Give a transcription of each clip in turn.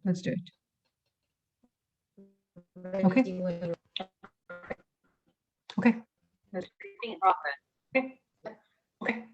let's do it. Okay. Okay. Okay.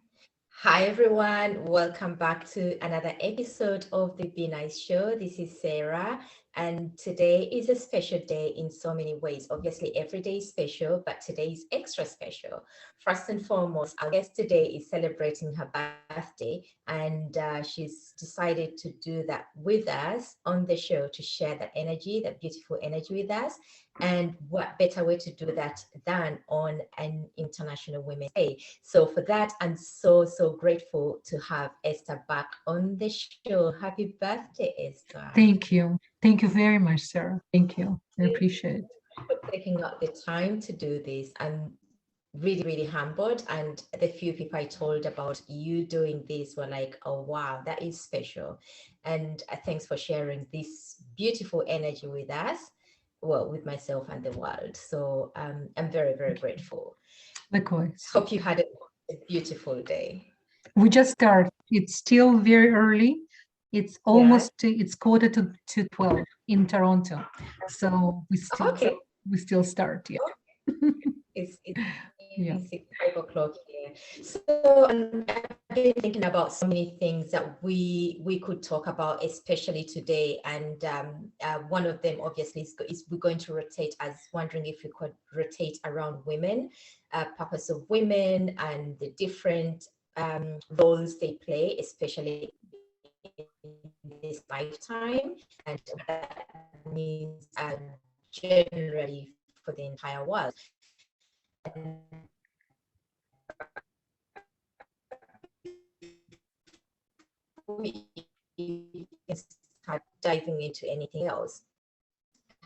Hi everyone, welcome back to another episode of the Be Nice Show. This is Sarah, and today is a special day in so many ways. Obviously, every day is special, but today is extra special. First and foremost, our guest today is celebrating her birthday, and she's decided to do that with us on the show to share that energy, that beautiful energy with us. And what better way to do that than on an International Women's Day? So for that, I'm so grateful to have Esther back on the show. Happy birthday, Esther. Thank you. Thank you very much, Sarah. Thank you. I appreciate it. For taking out the time to do this. I'm really humbled, and the few people I told about you doing this were like, oh wow, that is special. And thanks for sharing this beautiful energy with us, well, with myself and the world. So I'm very grateful. Likewise. Hope you had a beautiful day. We just start. It's still very early. It's almost it's quarter to 12 in Toronto. So we still start. Yeah. It's Yeah. 5 o'clock here. So I've been thinking about so many things that we could talk about, especially today. And one of them, obviously, is we're going to rotate. I was wondering if we could rotate around women, purpose of women, and the different roles they play, especially in this lifetime, and that means generally for the entire world. And we can start diving into anything else.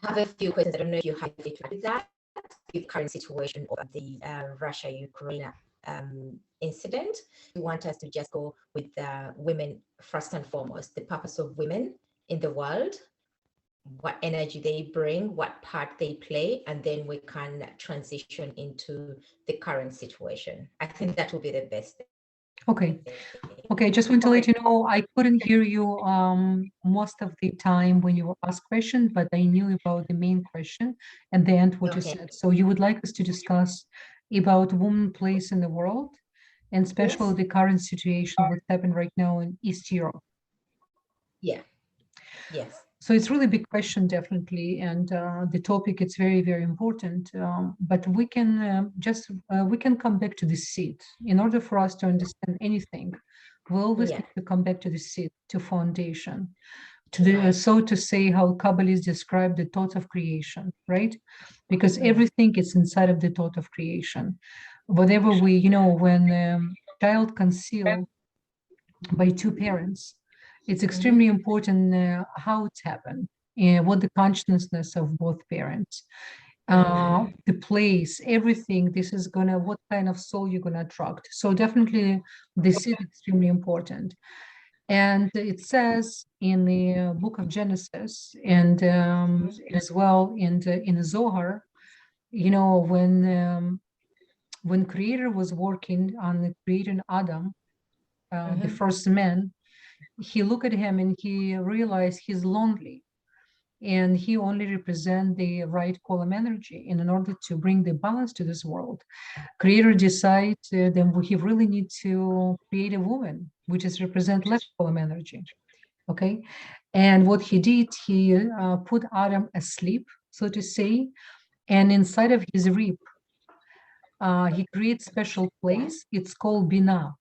I have a few questions. I don't know if you have it with that, with current situation of the Russia-Ukraine incident. We want us to just go with women first and foremost, the purpose of women in the world, what energy they bring, what part they play, and then we can transition into the current situation. I think that will be the best. Okay. Okay, just want to let you know, I couldn't hear you most of the time when you were asked questions, but I knew about the main question and the end what you said. So you would like us to discuss about women's place in the world, and especially the current situation, what's happened right now in East Europe. Yeah. Yes. So it's really a big question, definitely, and the topic is very important. But we can we can come back to the seed in order for us to understand anything. We always need to come back to the seed, to foundation, to the so to say how Kabbalists describe the thought of creation, right? Because everything is inside of the thought of creation. Whatever we, when child conceived by two parents, it's extremely important how it happened, what the consciousness of both parents, the place, everything. This is what kind of soul you're gonna attract. So definitely this is extremely important. And it says in the book of Genesis, and as well in the Zohar, when Creator was working on creating Adam, the first man, he looked at him and he realized he's lonely, and he only represents the right column energy. And in order to bring the balance to this world, Creator decides that he really needs to create a woman, which is represent left column energy. Okay, and what he did, he put Adam asleep, so to say, and inside of his rib, he creates special place. It's called Binah,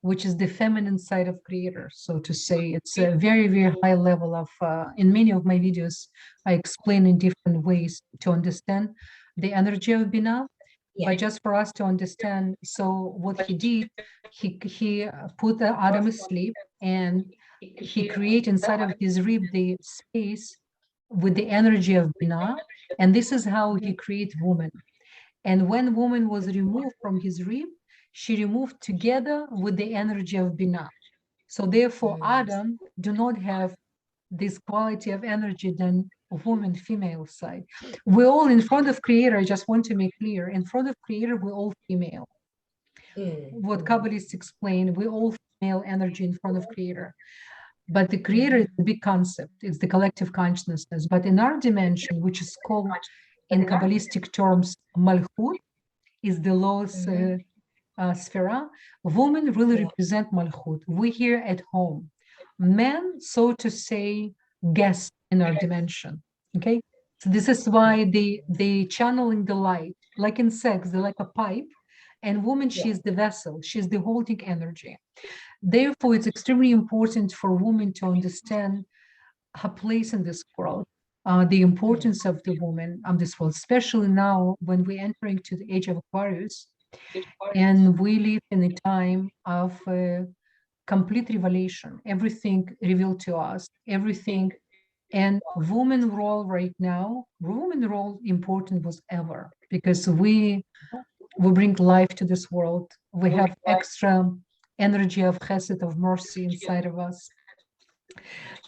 which is the feminine side of Creator, so to say. It's a very high level of, in many of my videos, I explain in different ways to understand the energy of Binah, but just for us to understand. So what he did, he put Adam asleep, and he created inside of his rib the space with the energy of Binah, and this is how he created woman. And when woman was removed from his rib, she removed together with the energy of Binah. So therefore, Adam do not have this quality of energy than a woman, female side. We're all in front of Creator. I just want to make clear, in front of Creator, we're all female. What Kabbalists explain, we're all female energy in front of Creator. But the creator is the big concept, it's the collective consciousness. But in our dimension, which is called in Kabbalistic terms Malchut, is the lowest sphera, women really Yeah. represent Malchut. We here at home. Men, so to say, guest in our dimension. Okay? So this is why they channeling the light, like in sex, they're like a pipe, and woman, Yeah. she's the vessel, she's the holding energy. Therefore, it's extremely important for women to understand her place in this world, the importance of the woman on this world, especially now when we're entering to the age of Aquarius, and we live in a time of complete revelation, everything revealed to us, everything. And woman role right now, woman role important was ever, because we bring life to this world. We have extra energy of chesed, of mercy inside of us.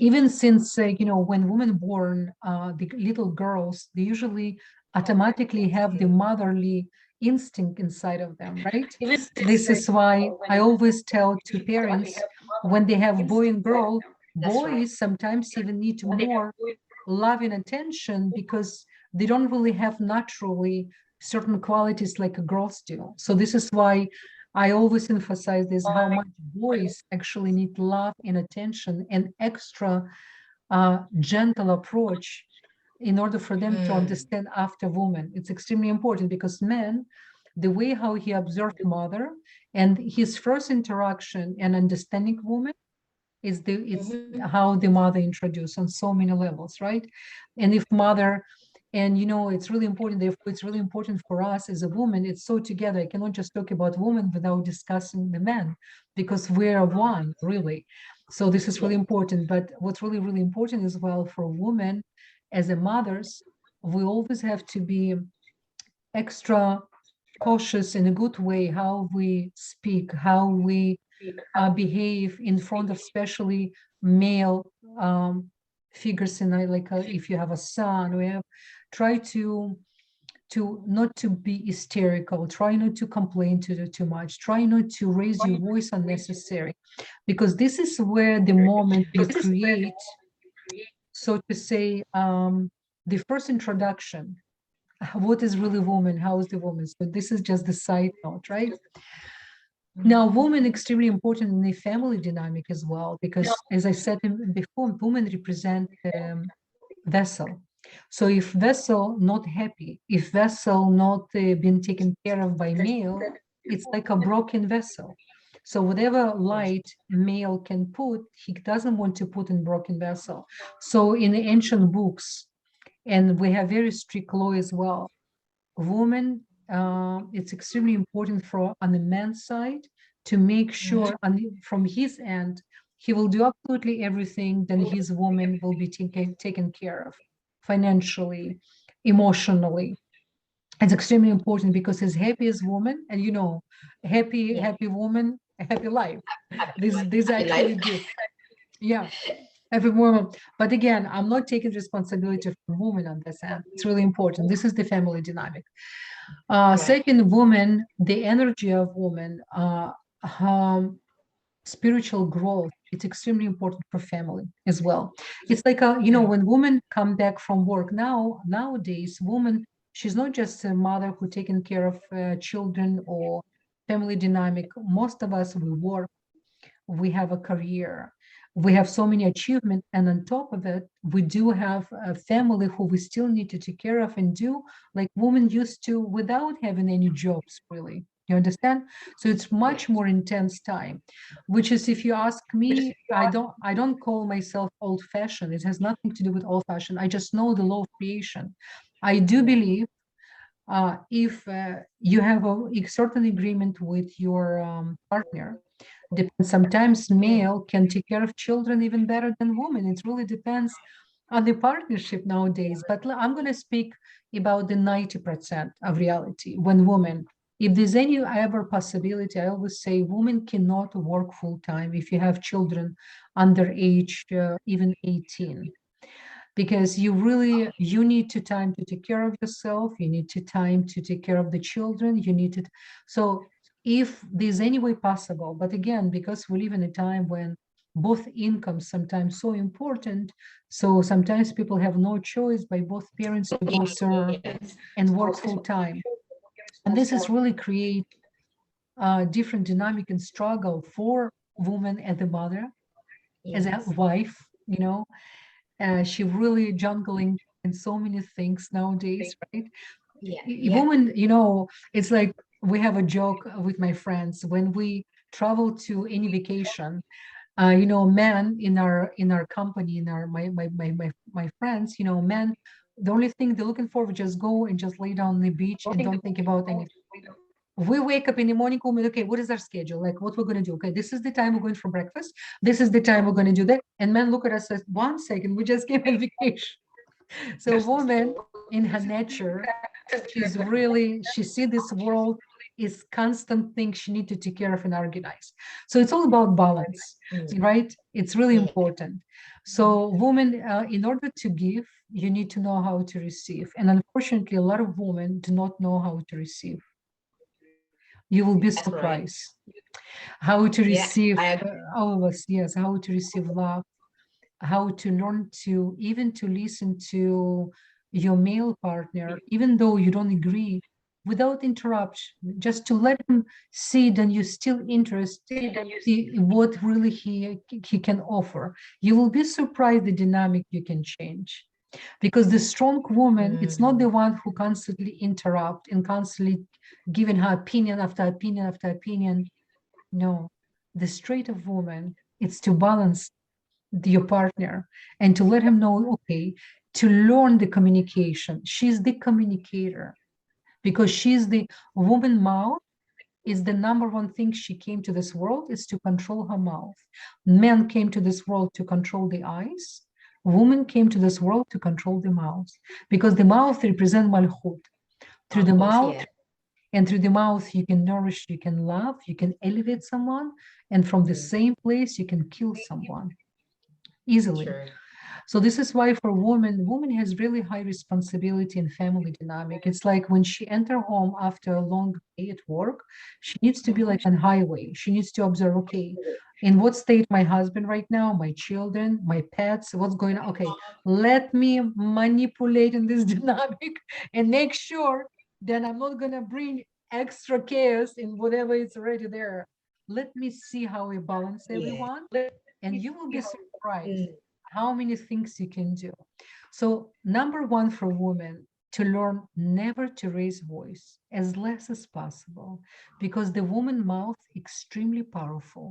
Even since, when women born, the little girls, they usually automatically have the motherly instinct inside of them, right? This is why I always tell to parents, when they have boy and girl, That's right. boys sometimes even need more love and attention because they don't really have naturally certain qualities like girls do. So this is why I always emphasize this, how much boys actually need love and attention and extra gentle approach in order for them to understand after woman. It's extremely important because men, the way how he observed mother and his first interaction and understanding woman is it's how the mother introduced on so many levels, right? And if mother, and it's really important, therefore it's really important for us as a woman, it's so together. I cannot just talk about women without discussing the men, because we're one, really. So this is really important. But what's really, really important as well for women as a mothers, we always have to be extra cautious in a good way, how we speak, how we behave in front of especially male figures in like if you have a son, we have try to not to be hysterical, try not to complain too much, try not to raise your voice unnecessary, because this is where the moment you create, so to say, the first introduction, what is really woman, how is the woman. So this is just the side note, right? Now, women extremely important in the family dynamic as well, because as I said before, women represent vessel. So if vessel not happy, if vessel not been taken care of by male, it's like a broken vessel. So whatever light male can put, he doesn't want to put in broken vessel. So in the ancient books, and we have very strict law as well, woman, it's extremely important for on the man's side to make sure from his end, he will do absolutely everything, then his woman will be taken care of financially, emotionally. It's extremely important because his happiest woman, and Yeah. happy woman, happy life. This Happy actually life. good. Yeah, every woman. But again, I'm not taking responsibility for women on this end. It's really important. This is the family dynamic. Right. Second, woman, the energy of woman, spiritual growth, it's extremely important for family as well. It's like when women come back from work nowadays, woman, she's not just a mother who taking care of children or family dynamic. Most of us, we work, we have a career, we have so many achievements, and on top of it, we do have a family who we still need to take care of and do like women used to without having any jobs, really. You understand? So it's Yeah. much more intense time, which is, if you ask me, I don't call myself old fashioned. It has nothing to do with old fashioned. I just know the law of creation. I do Yeah. believe if you have a certain agreement with your partner, depends. Sometimes male can take care of children even better than women. It really depends on the partnership nowadays. But I'm going to speak about the 90% of reality. When women, if there's any ever possibility, I always say women cannot work full time if you have children under age even 18, because you need to time to take care of yourself, you need to time to take care of the children, you need to. So if there's any way possible, but again, because we live in a time when both incomes sometimes so important. So sometimes people have no choice by both parents to go serve Yes. and work full time. And this is really create a different dynamic and struggle for woman as a mother, as a Yes. wife, she really jungling in so many things nowadays, right? Yeah. Yeah. Women, it's like we have a joke with my friends when we travel to any vacation. Men in our company, in our my friends, men, the only thing they're looking for, we just go and just lay down on the beach and don't think about anything. We wake up in the morning, okay, what is our schedule? Like what we're going to do? Okay, this is the time we're going for breakfast. This is the time we're going to do that. And men look at us as 1 second, we just came on vacation. So woman in her nature, she see this world is constant thing she need to take care of and organize. So it's all about balance, right? It's really Yeah. important. So women, in order to give, you need to know how to receive. And unfortunately, a lot of women do not know how to receive. You will be That's right. surprised how to Yeah. receive, I agree. all of us, yes, how to receive love, how to learn to even to listen to your male partner, even though you don't agree, without interruption, just to let him see that you're still interested in what really he can offer. You will be surprised the dynamic you can change. Because the strong woman, it's not the Mhm. one who constantly interrupt and constantly giving her opinion after opinion after opinion. No, the straight of woman, it's to balance your partner and to let him know, okay, to learn the communication. She's the communicator because she's the woman mouth is the number one thing she came to this world is to control her mouth. Men came to this world to control the eyes. Woman came to this world to control the mouth because the mouth represents malchut. Through the Malchut, mouth yeah. and through the mouth, you can nourish, you can love, you can elevate someone. And from the Mm. same place, you can kill someone easily. True. So this is why for woman has really high responsibility in family dynamic. It's like when she enter home after a long day at work, she needs to be like on highway. She needs to observe, okay, in what state my husband right now, my children, my pets, what's going on? Okay, let me manipulate in this dynamic and make sure that I'm not gonna bring extra chaos in whatever is already there. Let me see how we balance Yeah. everyone, and you will be surprised Mm. how many things you can do. So number one for women, to learn never to raise voice as less as possible, because the woman mouth extremely powerful.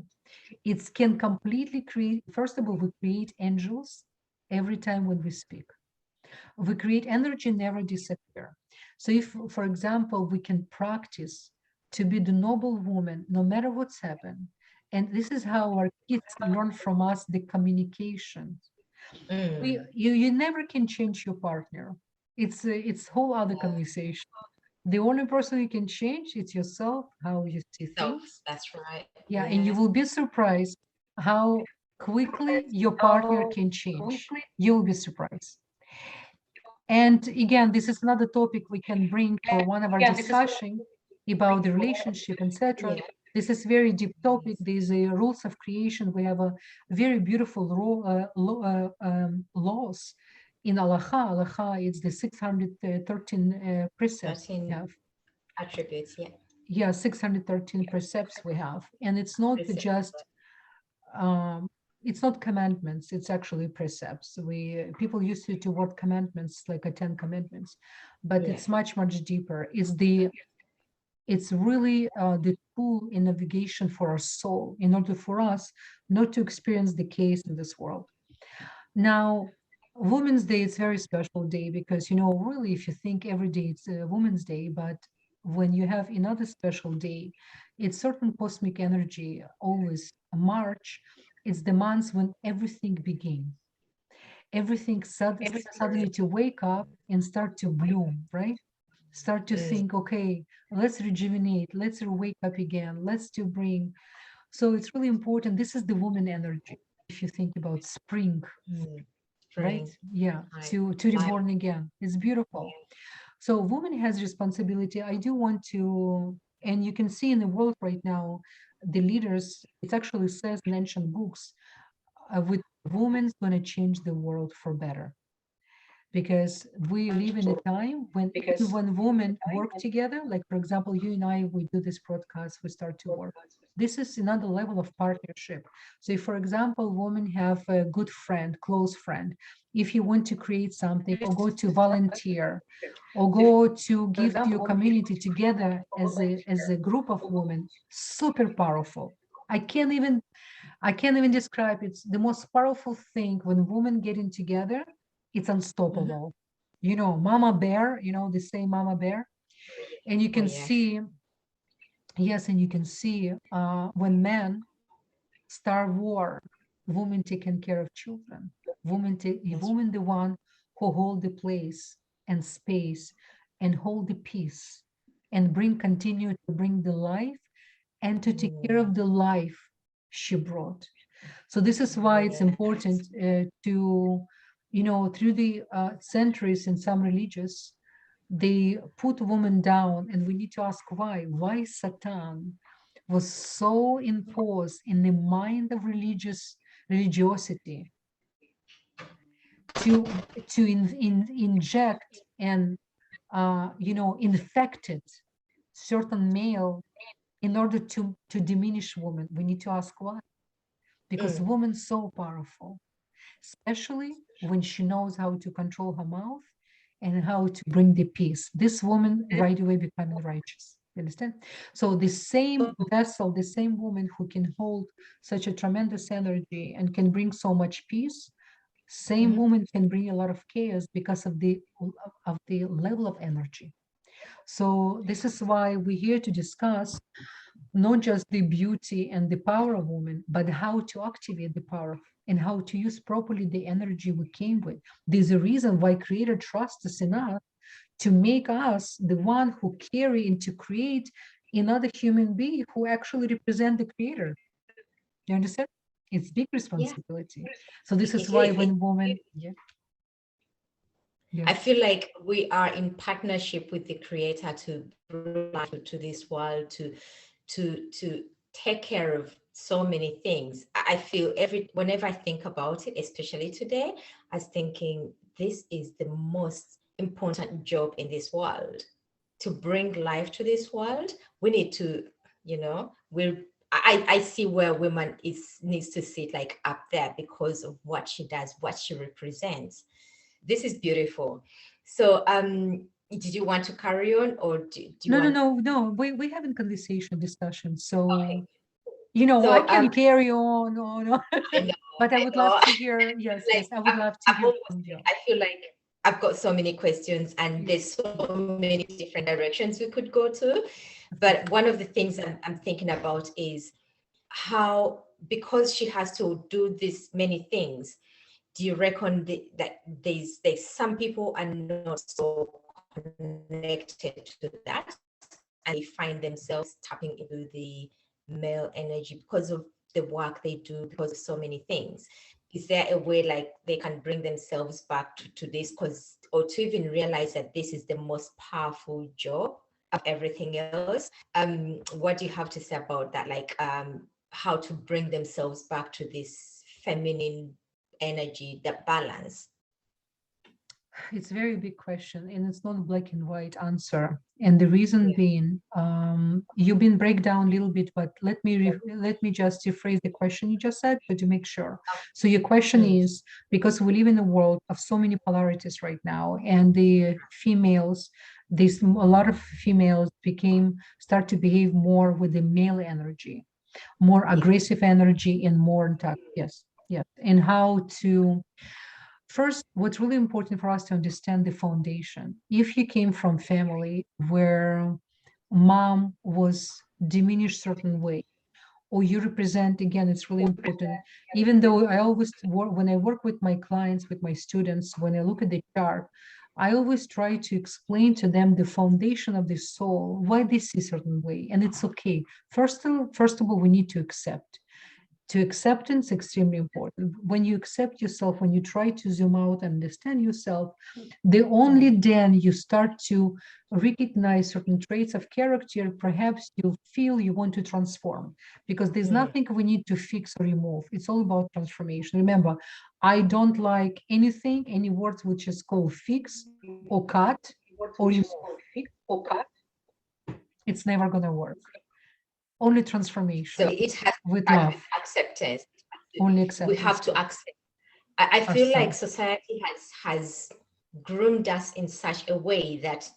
It can completely create, first of all, we create angels every time when we speak. We create energy, never disappear. So if, for example, we can practice to be the noble woman, no matter what's happened, and this is how our kids learn from us the communication. Mm. You never can change your partner. It's whole other conversation. The only person you can change is yourself, how you see Self. things. That's right. Yeah, and Yeah. you will be surprised how quickly your partner can change. You will be surprised. And again, this is another topic we can bring for one of our discussion about the relationship, etc. Yeah. This is very deep topic. Yes. These rules of creation. We have a very beautiful laws in Alaha. Alaha is the 613 precepts we 13 have. attributes. Yeah. Yeah, 613 precepts we have, and it's not Precept. just um, it's not commandments, it's actually precepts. We people used to word commandments like a 10 commandments, but Yeah. it's much deeper. It's really the tool in navigation for our soul in order for us not to experience the case in this world. Now, Women's Day is a very special day because, really, if you think every day it's a Women's Day, but when you have another special day, it's certain cosmic energy, always March. It's the months when everything begins. Everything suddenly to wake up and start to bloom, right? Start to Mm. think, okay, let's rejuvenate, let's wake up again, let's to bring. So it's really important. This is the woman energy. If you think about spring, Mm. right? Spring. Yeah, Right. to Life. reborn again. It's beautiful. So woman has responsibility. I do want to, and you can see in the world right now, the leaders, it actually says in ancient books, with women's going to change the world for better, because we live in a time when even when women work together, like for example, you and I, we do this broadcast, we start to work. This is another level of partnership. So if, for example, women have a good friend, close friend, if you want to create something or go to volunteer or go to give to your community together as a group of women, super powerful. I can't even I can't even describe. It's the most powerful thing when women getting together. It's unstoppable. You know, Mama Bear. You know, they say Mama Bear, and you Oh can yeah. see, yes, and you can see when men start war, women taking care of children. That's Women the one who hold the place and space and hold the peace and continue to bring the life and to take care mm, of the life she brought. So this is why it's yeah. important to, through the centuries in some religions, they put women down, and we need to ask why. Why Satan was so imposed in the mind of religiosity to inject and infected certain male in order to diminish women. We need to ask why, because Mm, woman's so powerful, especially when she knows how to control her mouth and how to bring the peace. This woman right away becoming righteous. You understand? So the same vessel, the same woman who can hold such a tremendous energy and can bring so much peace, same mhm. woman can bring a lot of chaos because of the level of energy. So this is why we're here to discuss not just the beauty and the power of women, but how to activate the power and how to use properly the energy we came with. There's a reason why Creator trusts us enough to make us the one who carry and to create another human being who actually represent the Creator. You understand? It's big Yeah, responsibility. So this is it why is. It, when women, yeah, I yes, feel like we are in partnership with the Creator to bring life to this world, to take care of so many things. I feel whenever I think about it, especially today, I was thinking this is the most important job in this world. To bring life to this world, we need to, we're I see where women is needs to sit like up there because of what she does, what she represents. This is beautiful. So did you want to carry on, or do you no, no, want? no, no. We having conversation discussion, Okay. so I So can carry on, I know, but I I would love know. to hear. Yes, Like yes, I would love to I'm hear almost from like, you. I feel like I've got so many questions and Yes, there's so many different directions we could go to. But one of the things I'm thinking about is how, because she has to do this many things, do you reckon that there's some people are not so connected to that, and they find themselves tapping into the male energy because of the work they do, because of so many things? Is there a way like they can bring themselves back to this, because, or to even realize that this is the most powerful job of everything else? What do you have to say about that, like how to bring themselves back to this feminine energy, that balance? it's a very big question, and it's not a black and white answer. And the reason Yeah. being, you've been break down a little bit, but let me just rephrase the question you just said, but to make sure. So your question Mm, is, because we live in a world of so many polarities right now, and the females, there's a lot of females start to behave more with the male energy, more yeah. aggressive energy, and more intact. Yes, yes. And how to first, what's really important for us to understand the foundation. If you came from family where mom was diminished certain way, or you represent, again, it's really important. Even though I always work, when I work with my clients, with my students, when I look at the chart, I always try to explain to them the foundation of the soul, why they see certain way, and it's okay. First of all, we need to accept. To acceptance, extremely important. When you accept yourself, when you try to zoom out and understand yourself, the only then you start to recognize certain traits of character, perhaps you feel you want to transform, because there's nothing we need to fix or remove. It's all about transformation. Remember, I don't like anything, any words which is called fix or cut or remove. It's never going to work. Only transformation. So it has to with start love. with acceptance. Only We acceptance. have to accept. I feel like Ourselves. society has groomed us in such a way that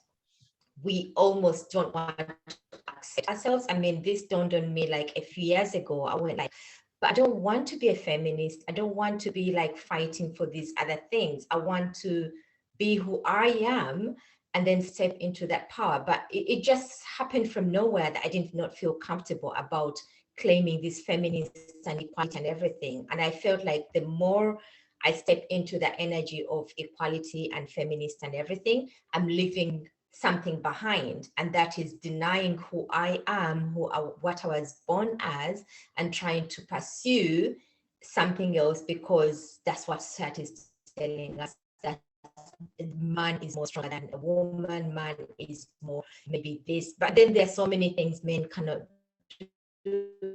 we almost don't want to accept ourselves. I mean, this dawned on me like a few years ago. I went like, but I don't want to be a feminist. I don't want to be like fighting for these other things. I want to be who I am and then step into that power. But it just happened from nowhere that I did not feel comfortable about claiming this feminist and equality and everything. And I felt like the more I step into the energy of equality and feminist and everything, I'm leaving something behind, and that is denying who I am, what I was born as, and trying to pursue something else because that's what society is telling us, that man is more stronger than a woman, man is more maybe this, but then there's so many things men cannot do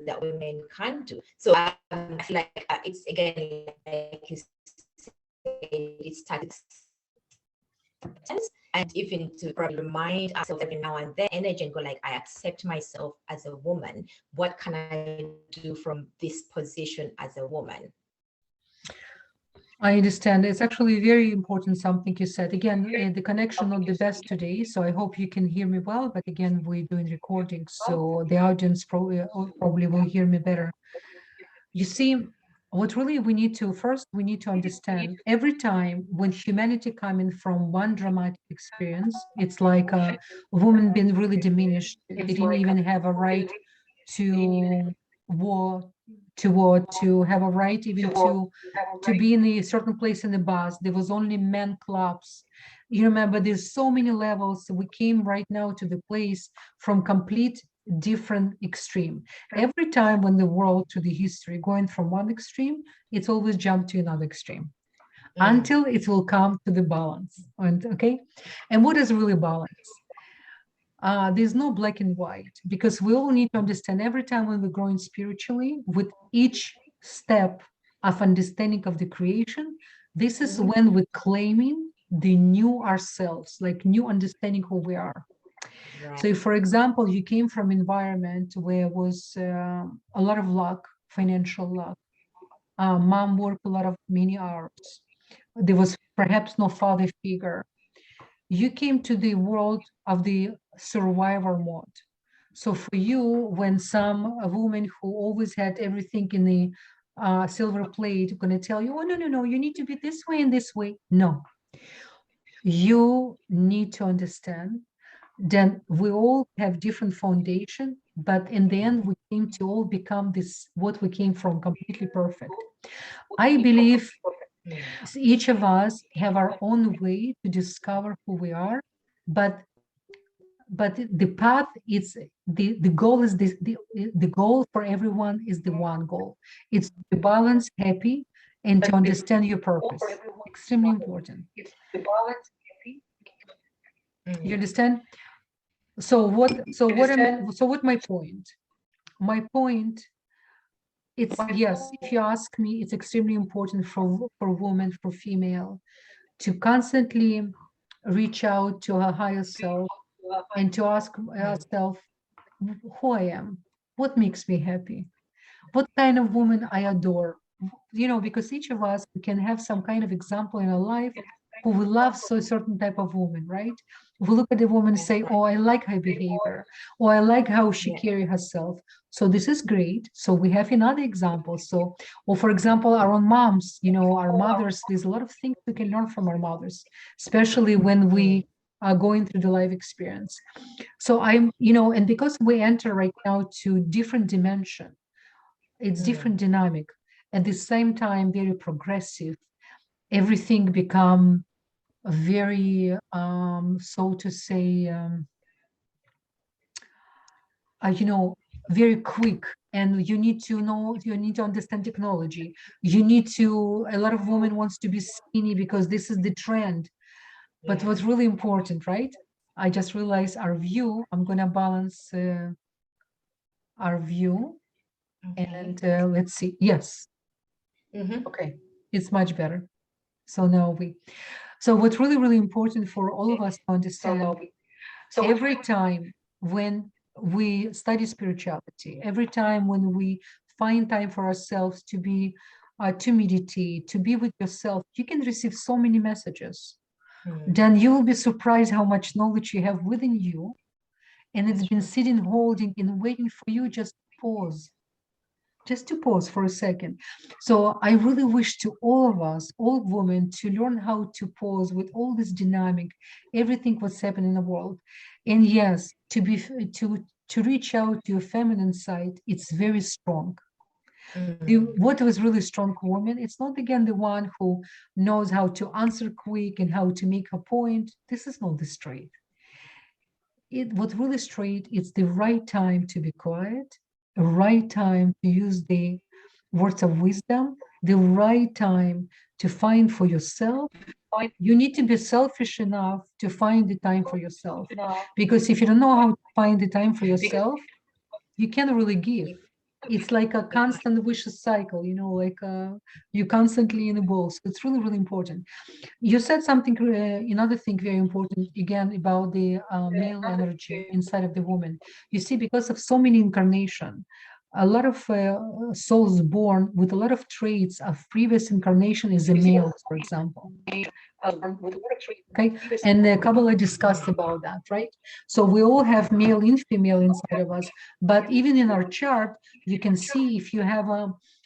that women can't do. So I feel like it's again like you said, it starts and even to probably remind ourselves every now and then energy and go like, I accept myself as a woman. What can I do from this position as a woman? I understand. It's actually very important something you said. Again, the connection not the best today, so I hope you can hear me well. But again, we're doing recordings, so the audience probably will hear me better. You see, what really we need to first we need to understand every time when humanity coming from one dramatic experience, it's like a woman being really diminished. They didn't even have a right to war, to have a right even to be in a certain place in the bus. There was only men clubs. You remember, there's so many levels. We came right now to the place from complete different extreme. Every time when the world to the history going from one extreme, it's always jumped to another extreme until it will come to the balance. And okay, and what is really balance? There's no black and white, because we all need to understand every time when we're growing spiritually, with each step of understanding of the creation, this is when we're claiming the new ourselves, like new understanding who we are. Right. So if, for example, you came from environment where was a lot of luck, financial luck, mom worked a lot of many hours, there was perhaps no father figure, you came to the world of the survivor mode. So for you, when a woman who always had everything in the silver plate going to tell you, oh, no, no, no, you need to be this way and this way. No, you need to understand then we all have different foundation, but in the end, we came to all become this, what we came from, completely perfect. I believe each of us have our own way to discover who we are, but the path is the goal is this the goal for everyone is the one goal. It's to balance happy and to understand your purpose. Extremely important. You understand? So what my point? My point, it's yes, if you ask me, it's extremely important for women, for female, to constantly reach out to her higher self and to ask herself who I am, what makes me happy, what kind of woman I adore. Because each of us can have some kind of example in our life who we love so certain type of woman, right? We look at the woman and say, oh, I like her behavior, or I like how she carry herself. So this is great. So we have another example. So, or for example, our own moms, our mothers, there's a lot of things we can learn from our mothers, especially when we are going through the life experience. So and because we enter right now to different dimension, it's different dynamic. At the same time, very progressive. Everything become very, so to say, very quick and you need to know, you need to understand technology. You need to, a lot of women wants to be skinny because this is the trend. But Yeah. what's really important, right? I just realized our view. I'm gonna balance our view, Okay. and let's see. Yes, Mm-hmm. okay, it's much better. So now so what's really, really important for all of us to understand, every time when we study spirituality, every time when we find time for ourselves to meditate, to be with yourself, you can receive so many messages. Mm. Then you will be surprised how much knowledge you have within you, and it's That's been true. sitting, holding, and waiting for you just to pause for a second. So I really wish to all of us, all women, to learn how to pause with all this dynamic, everything what's happening in the world. And yes, to reach out to your feminine side, it's very strong. Mm. What was really strong woman, it's not again the one who knows how to answer quick and how to make a point. This is not the straight. What really straight, it's the right time to be quiet, the right time to use the words of wisdom, the right time to find for yourself. You need to be selfish enough to find the time for yourself. Because if you don't know how to find the time for yourself, you can't really give. It's like a constant vicious cycle, like you constantly in a bowl. So it's really, really important. You said something, another thing very important again about the male energy inside of the woman. You see, because of so many incarnation, a lot of souls born with a lot of traits of previous incarnation is a male, for example. Okay, and Kabbalah discussed about that, right? So we all have male and female inside of us, but even in our chart, you can see if you have a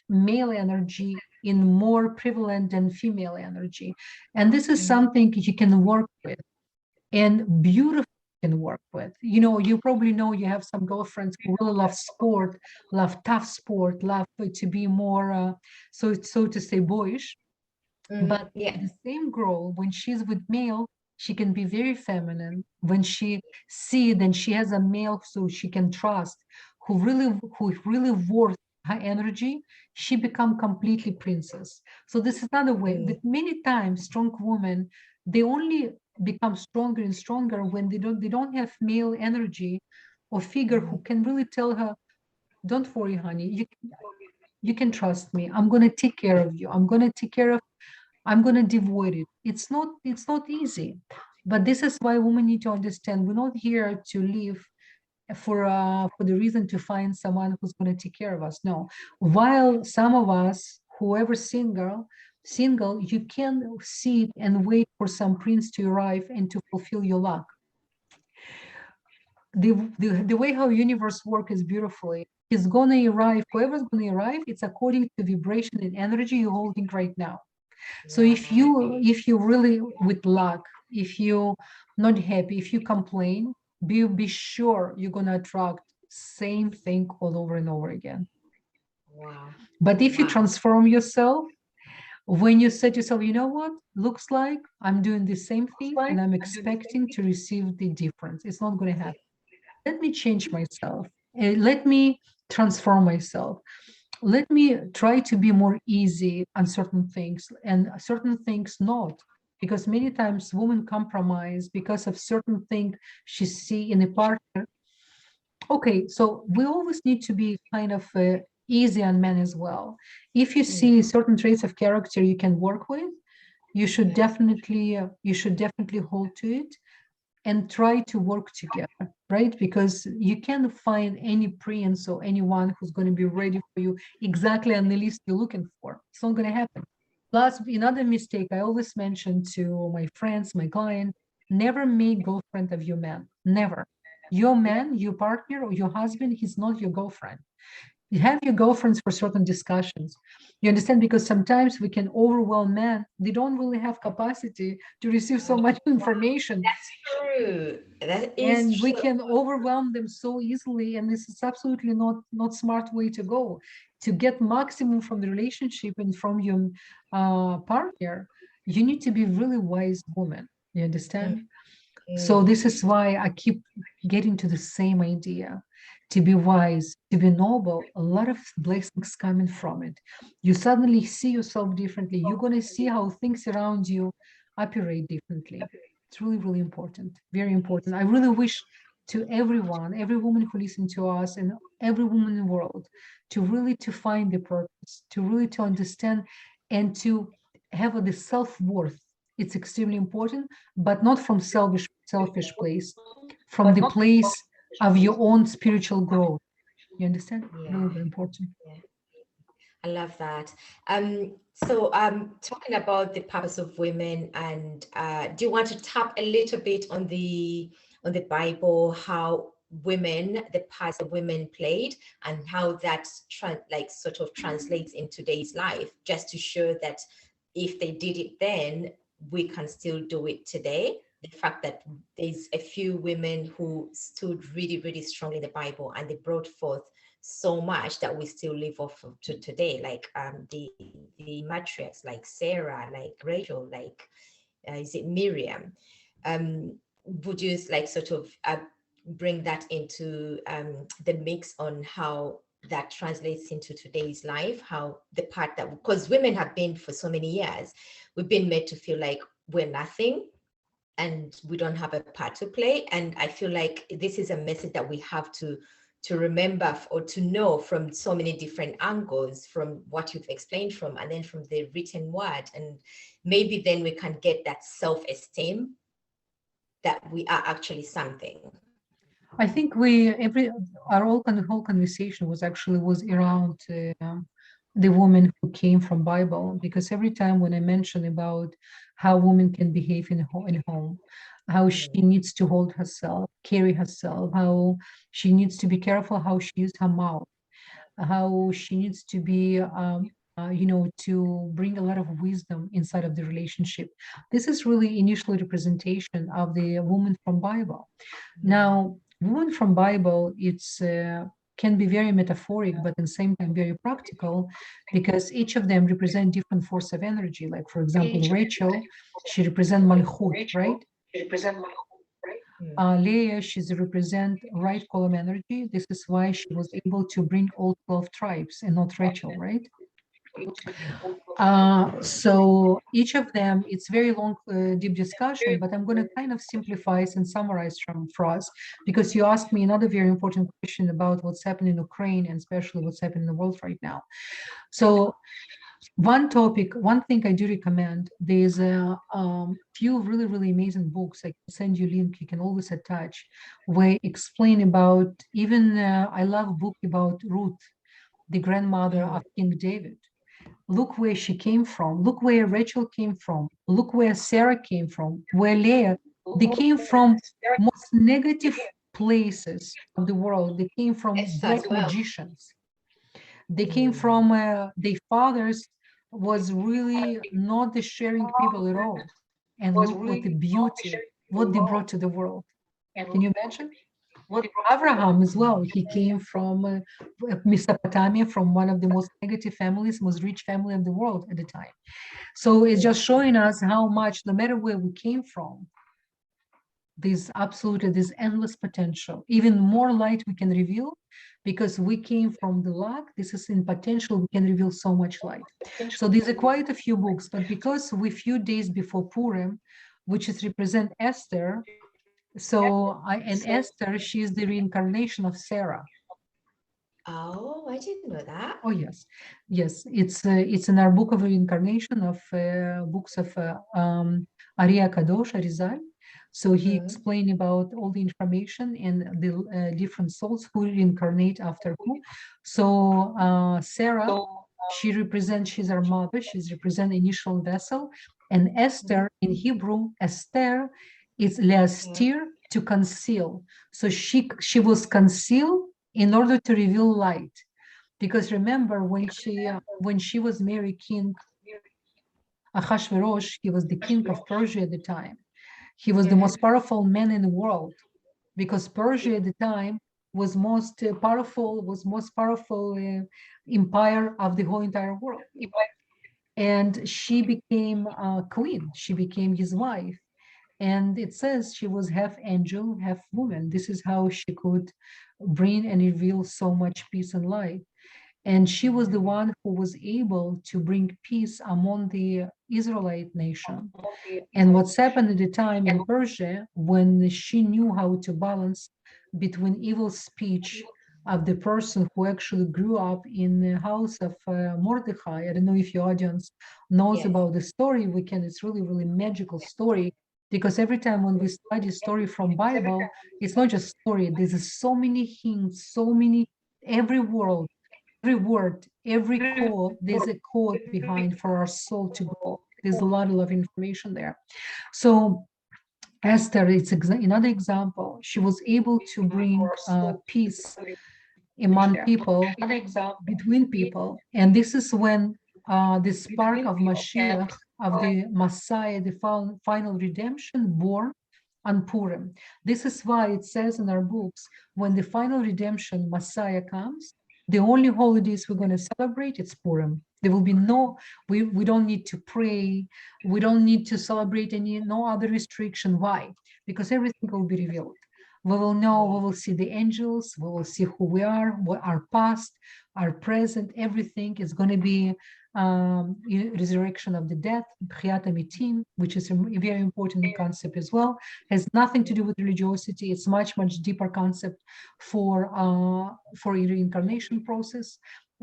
male energy in more prevalent than female energy. And this is something you can work with and beautifully can work with. You probably know you have some girlfriends who really love sport, love tough sport, love to be more, so to say, boyish. Mm-hmm. But Yeah. the same girl, when she's with male, she can be very feminine. When she see, then she has a male, so she can trust, who really worth her energy. She become completely princess. So this is another way Mm. that many times strong women, they only become stronger and stronger when they don't have male energy or figure who Mm. can really tell her, "Don't worry, honey. You can trust me. I'm gonna take care of you. I'm going to devote it." It's not easy, but this is why women need to understand we're not here to live for the reason to find someone who's going to take care of us. No, while some of us, whoever single, you can sit and wait for some prince to arrive and to fulfill your luck. The way how universe work is beautifully. He's gonna arrive, whoever's gonna arrive, it's according to vibration and energy you're holding right now. So if you really with luck, if you not happy, if you complain, be sure you're gonna attract same thing all over and over again. Wow. But if you Wow. transform yourself, when you say to yourself, you know what, looks like I'm doing the same thing and I'm expecting to receive the difference. It's not going to happen. Let me change myself. Let me transform myself. Let me try to be more easy on certain things and certain things not, because many times women compromise because of certain thing she see in a partner. Okay, so we always need to be kind of easy on men as well. If you Yeah. see certain traits of character you can work with, you should Yeah. definitely hold to it and try to work together, right? Because you can't find any prince or anyone who's going to be ready for you exactly on the list you're looking for. It's not going to happen. Plus, another mistake I always mention to my friends, my client, never make girlfriend of your man. Never. Your man, your partner, or your husband, he's not your girlfriend. You have your girlfriends for certain discussions. You understand? Because sometimes we can overwhelm men. They don't really have capacity to receive so much information, That's true. That is and we true. can overwhelm them so easily. And this is absolutely not smart way to go. To get maximum from the relationship and from your partner, you need to be really wise woman. You Mm. understand? So Mm. this is why I keep getting to the same idea. to be wise, to be noble, a lot of blessings coming from it. You suddenly see yourself differently. You're going to see how things around you operate differently. It's really, really important, very important. I really wish to everyone, every woman who listens to us and every woman in the world, to really to find the purpose, to really to understand and to have the self-worth. It's extremely important, but not from selfish place, from the place of your own spiritual growth. You understand? Yeah. Really, very important. Yeah. I love that. So talking about the purpose of women, and do you want to tap a little bit on the Bible, how women, the parts that women played, and how that like sort of translates in today's life, just to show that if they did it then, we can still do it today. The fact that there's a few women who stood really, really strong in the Bible, and they brought forth so much that we still live off of to today, like the matriarchs, like Sarah, like Rachel, like is it Miriam? Would you like sort of bring that into the mix on how that translates into today's life, how the part that, because women have been for so many years, we've been made to feel like we're nothing and we don't have a part to play. And I feel like this is a message that we have to remember or to know from so many different angles, from what you've explained from, and then from the written word. And maybe then we can get that self-esteem that we are actually something. I think our whole conversation was around the woman who came from Bible, because every time when I mention about how women can behave in home, how she needs to hold herself, carry herself, how she needs to be careful how she uses her mouth, how she needs to be to bring a lot of wisdom inside of the relationship. This is really initial representation of the woman from Bible. Now, woman from Bible, it's can be very metaphoric, but at the same time very practical, because each of them represent different force of energy. Like, for example, Rachel, she represents Malchut, right? Leah, she's represent right column energy. This is why she was able to bring all 12 tribes and not Rachel, right? So each of them, it's very long, deep discussion, but I'm going to kind of simplify and summarize for us, because you asked me another very important question about what's happening in Ukraine and especially what's happening in the world right now. So one thing I do recommend, there's a few really, really amazing books. I can send you a link, you can always attach, where explain about, even I love a book about Ruth, the grandmother of King David. Look where she came from. Look where Rachel came from. Look where Sarah came from, where Leah. They came from most negative places of the world. They came from black magicians. They came from their fathers was really not the sharing people at all. And look what the beauty, what they brought to the world. Can you imagine? Abraham as well, he came from Mesopotamia, from one of the most negative families, most rich family of the world at the time. So it's just showing us how much, no matter where we came from, there's absolutely this endless potential. Even more light we can reveal, because we came from the lack. This is in potential, we can reveal so much light. So these are quite a few books, but because we few days before Purim, which is represent Esther, so and Esther, she is the reincarnation of Sarah. Oh, I didn't know that. Oh yes, yes. It's in our book of reincarnation of books of Ariya Kadosh Arizal. So he explained about all the information and the different souls who reincarnate after who. So Sarah, she's our mother. She's represent initial vessel, and Esther in Hebrew, Esther is leastir, to conceal. So she was concealed in order to reveal light. Because remember, when she was married King Ahasuerus, he was the king of Persia at the time. He was the most powerful man in the world, because Persia at the time was most powerful empire of the whole entire world. And she became queen. She became his wife. And it says she was half angel, half woman. This is how she could bring and reveal so much peace and light. And she was the one who was able to bring peace among the Israelite nation. And what's happened at the time in Persia, when she knew how to balance between evil speech of the person who actually grew up in the house of Mordecai. I don't know if your audience knows Yes. about the story. It's really, really magical story, because every time when we study story from Bible, it's not just story. There's so many hints, so many, every word, every code, there's a code behind for our soul to grow. There's a lot of information there. So Esther, it's another example. She was able to bring peace among people, between people. And this is when the spark of Mashiach, of the Messiah, the final redemption, born on Purim. This is why it says in our books, when the final redemption Messiah comes, the only holidays we're going to celebrate, it's Purim. There will be we don't need to pray. We don't need to celebrate no other restriction. Why? Because everything will be revealed. We will know, we will see the angels, we will see who we are, what our past, our present, everything is going to be resurrection of the dead, B'chiat HaMetim, which is a very important concept as well. Has nothing to do with religiosity. It's much deeper concept for reincarnation process.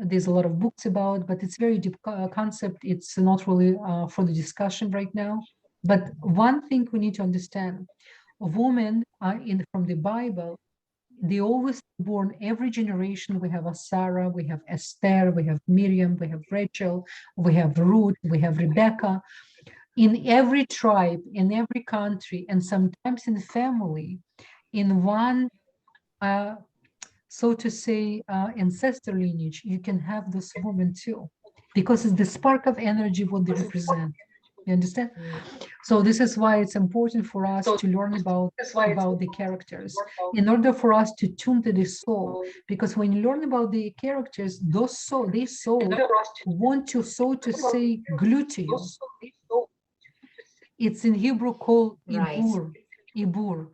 There's a lot of books about, but it's very deep concept. It's not really for the discussion right now. But one thing we need to understand: women from the Bible, they always born every generation. We have a Sarah, we have Esther, we have Miriam, we have Rachel, we have Ruth, we have Rebecca. In every tribe, in every country, and sometimes in family, in one, so to say, ancestor lineage, you can have this woman too, because it's the spark of energy what they represent. You understand? So this is why it's important for us to learn about the characters in order for us to tune to the soul. Because when you learn about the characters, they want to, so to say, glue to you. It's in Hebrew called ibur.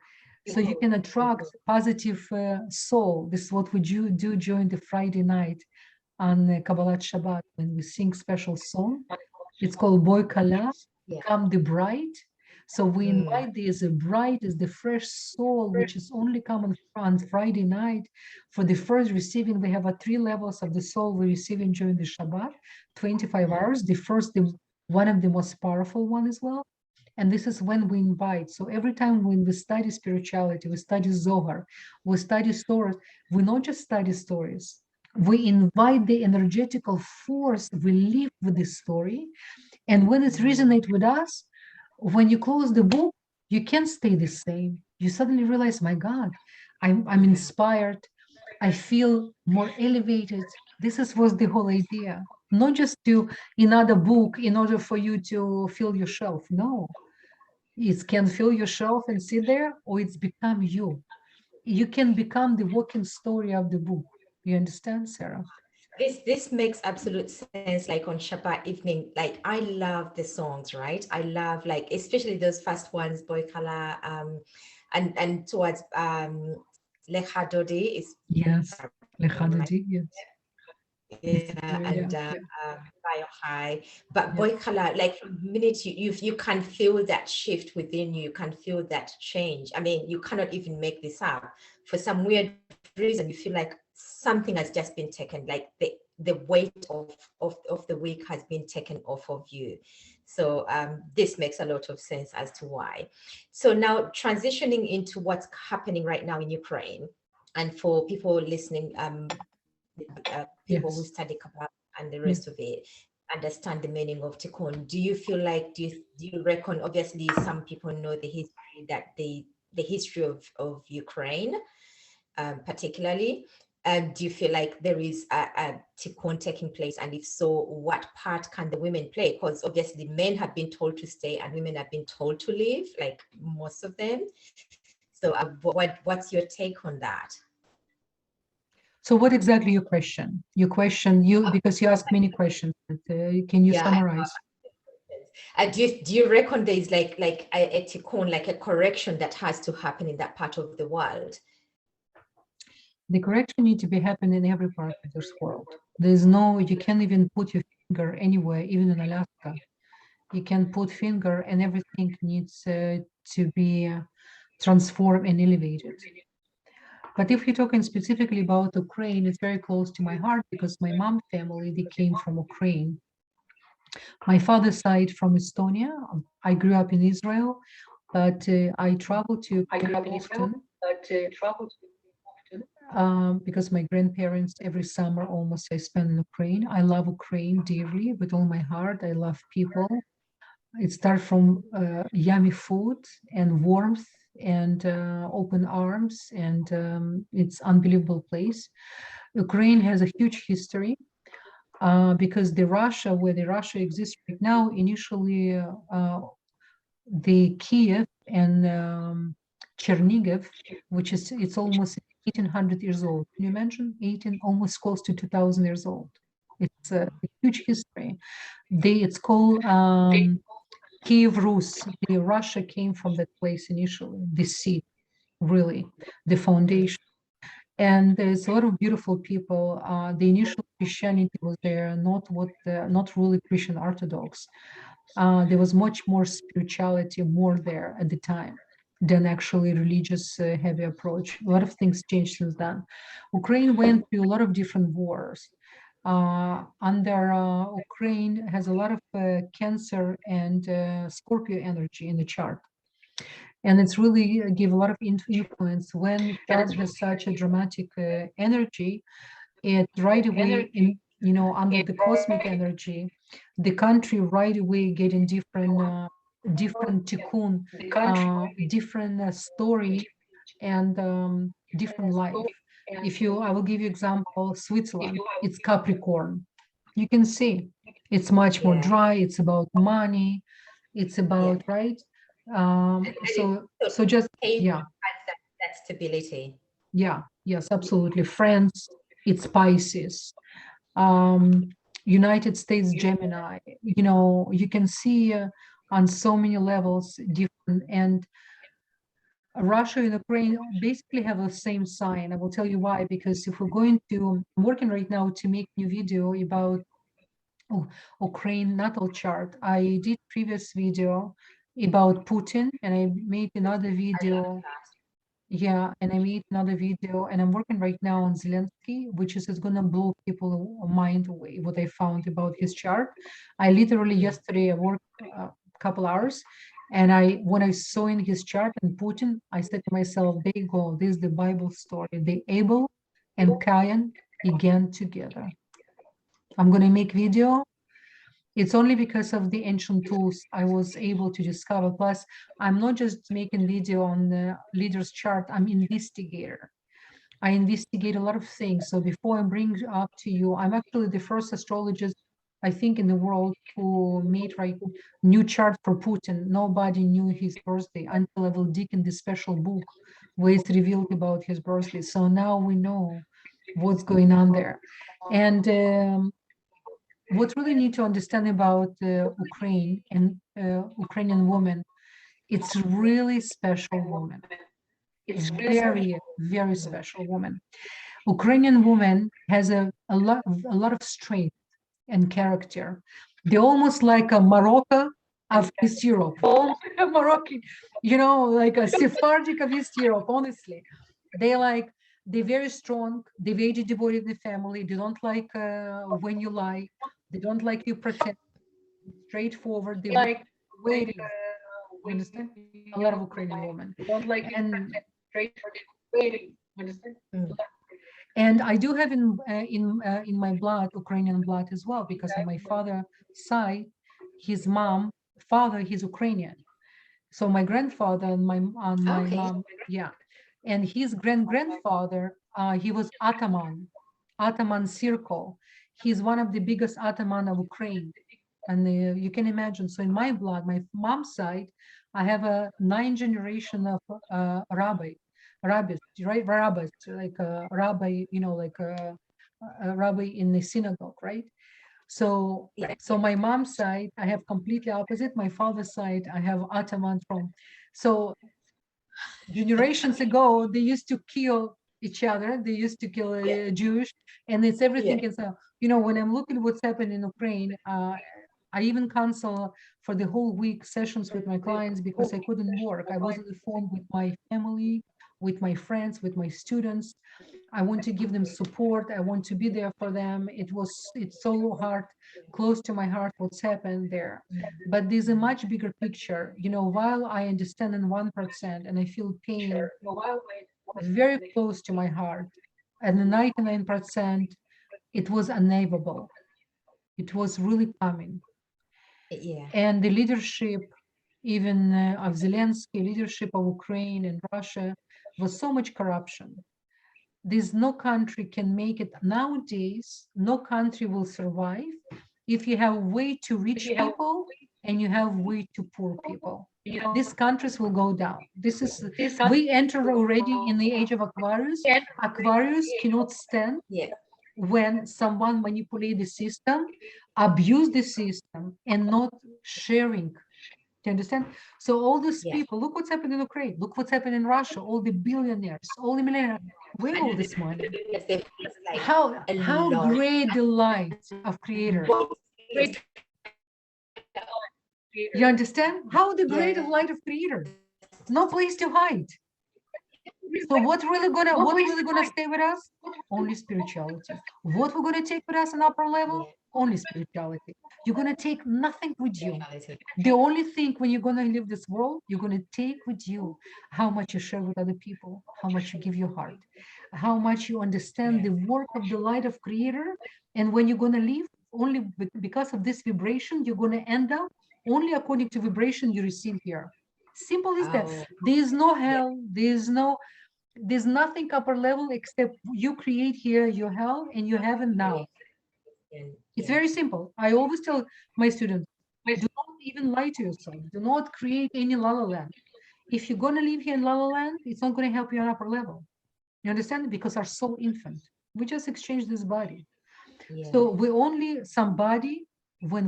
So you can attract positive soul. This is what we do during the Friday night on Kabbalat Shabbat when we sing special song. It's called Boy Kala, Come the Bride. So we invite the bride is the fresh soul, which is only common on Friday night. For the first receiving, we have 3 levels of the soul we're receiving during the Shabbat, 25 hours. The first, one of the most powerful one as well. And this is when we invite. So every time when we study spirituality, we study Zohar, we study stories, we not just study stories, we invite the energetical force, we live with the story. And when it resonates with us, when you close the book, you can't stay the same. You suddenly realize, my God, I'm inspired. I feel more elevated. Was the whole idea. Not just to another book in order for you to fill your shelf. No, it can fill your shelf and sit there, or it's become you. You can become the walking story of the book. You understand, Sarah? This makes absolute sense. Like on Shabbat evening, like I love the songs, right? I love, like, especially those first ones, Boy Kala, and towards Lecha Dodi is Yes, right? yes. And Bio High, but Boy Kala, like from the minute you can feel that shift within you, you can feel that change. I mean, you cannot even make this up. For some weird reason, you feel like something has just been taken, like the weight of the week has been taken off of you. So this makes a lot of sense as to why. So now transitioning into what's happening right now in Ukraine, and for people listening, people who study Kabbalah and the rest of it understand the meaning of tikkun. Do you feel like, do you reckon, obviously some people know the history, that the history of Ukraine, particularly, do you feel like there is a tikkun taking place? And if so, what part can the women play? Because obviously men have been told to stay and women have been told to leave, like most of them. So what's your take on that? So what exactly your question? Because you asked many questions. Can you summarize? Do you reckon there's like a tikkun, like a correction that has to happen in that part of the world? The correction needs to be happening in every part of this world. There's no, you can't even put your finger anywhere, even in Alaska. You can put finger and everything needs to be transformed and elevated. But if you're talking specifically about Ukraine, it's very close to my heart because my mom family, they came from Ukraine. My father's side from Estonia. I grew up in Israel, but I travel to Ukraine often because my grandparents every summer almost I spend in Ukraine. I love Ukraine dearly with all my heart. I love people. It starts from yummy food and warmth and open arms, and it's unbelievable place. Ukraine has a huge history because the Russia, where the Russia exists right now, initially the Kiev and Chernigiv, which is it's almost 1800 years old. Can you imagine? 18, almost close to 2000 years old. It's a huge history. It's called Kiev Rus. The Russia came from that place initially. The seed, really, the foundation. And there's a lot of beautiful people. The initial Christianity was there, not really Christian Orthodox. There was much more spirituality more there at the time than actually religious heavy approach. A lot of things changed since then. Ukraine went through a lot of different wars. Under Ukraine has a lot of Cancer and Scorpio energy in the chart. And it's really give a lot of influence when chart has such a dramatic energy. It right away in under the cosmic energy, the country right away getting different tikkun, different story and different life. I will give you example, Switzerland, it's Capricorn. You can see it's much more Yeah, dry. It's about money. It's yeah. about, right? So So just, it yeah, has that stability. yeah, yes, absolutely. France, it's Pisces. Um, United States Gemini, you can see on so many levels different. And Russia and Ukraine basically have the same sign. I will tell you why, because if we're going to, I'm working right now to make new video about Ukraine natal chart. I did previous video about Putin and I made another I love video. that. Yeah, and I made another video and I'm working right now on Zelensky, which is gonna blow people mind away what I found about his chart. I literally Mm. yesterday I worked a couple hours and when I saw in his chart and Putin, I said to myself, there you go, this is the Bible story. The Abel and Cain again together. I'm gonna make video. It's only because of the ancient tools I was able to discover. Plus, I'm not just making video on the leader's chart, I'm investigator. I investigate a lot of things. So before I bring up to you, I'm actually the first astrologist, I think, in the world who made new chart for Putin. Nobody knew his birthday until I will dig in the special book where it's revealed about his birthday. So now we know what's going on there. And what really need to understand about Ukraine and Ukrainian woman, it's really special woman, very, very Mm. special woman. Ukrainian woman has a lot of strength and character. They're almost like a Morocco of East Europe. Oh, Moroccan, like a Sephardic of East Europe, honestly. They like, they're very strong. They're very devoted in the family. They don't like when you lie. They don't like you pretend. Straightforward. They like the way it is. You understand? A lot of Ukrainian women. And Mm. and I do have in my blood Ukrainian blood as well because on my father side, his father, he's Ukrainian. So my grandfather and my Okay. mom, yeah, and his grandfather, he was Ataman Circle. He's one of the biggest Ataman of Ukraine, and you can imagine. So in my blood, my mom's side, I have a 9 generation of rabbis, right? Rabbis, like a rabbi, like a rabbi in the synagogue, right? So Yeah. so my mom's side, I have completely opposite. My father's side, I have Ottoman from. So generations ago, they used to kill each other. They used to kill Yeah. Jewish, and it's everything Yeah. is, when I'm looking what's happened in Ukraine, I even cancel for the whole week sessions with my clients because I couldn't work. I was on the phone with my family, with my friends, with my students. I want to give them support. I want to be there for them. It's so hard, close to my heart what's happened there. But there's a much bigger picture. While I understand in 1% and I feel pain very close to my heart, and the 99%, it was unable. It was really coming. Yeah. And the leadership, even of Zelensky, leadership of Ukraine and Russia, was so much corruption. There's no country can make it nowadays. No country will survive if you have way too rich people and you have way too poor people. These countries will go down. We enter already in the age of Aquarius. Aquarius cannot stand Yeah. when someone manipulate the system, abuse the system, and not sharing. Do you understand? So all these Yeah. people, look what's happened in Ukraine, look what's happened in Russia, all the billionaires, all the millionaires, where all this money? Yes, it's like How a lot. great the light of creator. Yes. You understand? How the great Yes. light of creator. No place to hide. So what really gonna stay with us? Only spirituality. What we're gonna take with us on upper level? Yeah. Only spirituality. You're gonna take nothing with you. Spirituality. The only thing when you're gonna leave this world, you're gonna take with you how much you share with other people, how much you give your heart, how much you understand Yeah. the work of the light of creator. And when you're gonna leave, only because of this vibration, you're gonna end up only according to vibration you receive here. Simple as that. Oh, There is no yeah. hell, there's nothing upper level except you create here your hell and you have it Yeah. now. It's Yeah. very simple. I always tell my students, do not even lie to yourself. Do not create any la la land. If you're going to live here in la la land, it's not going to help you on upper level. You understand? Because our soul infant. We just exchange this body. Yeah. So we only somebody when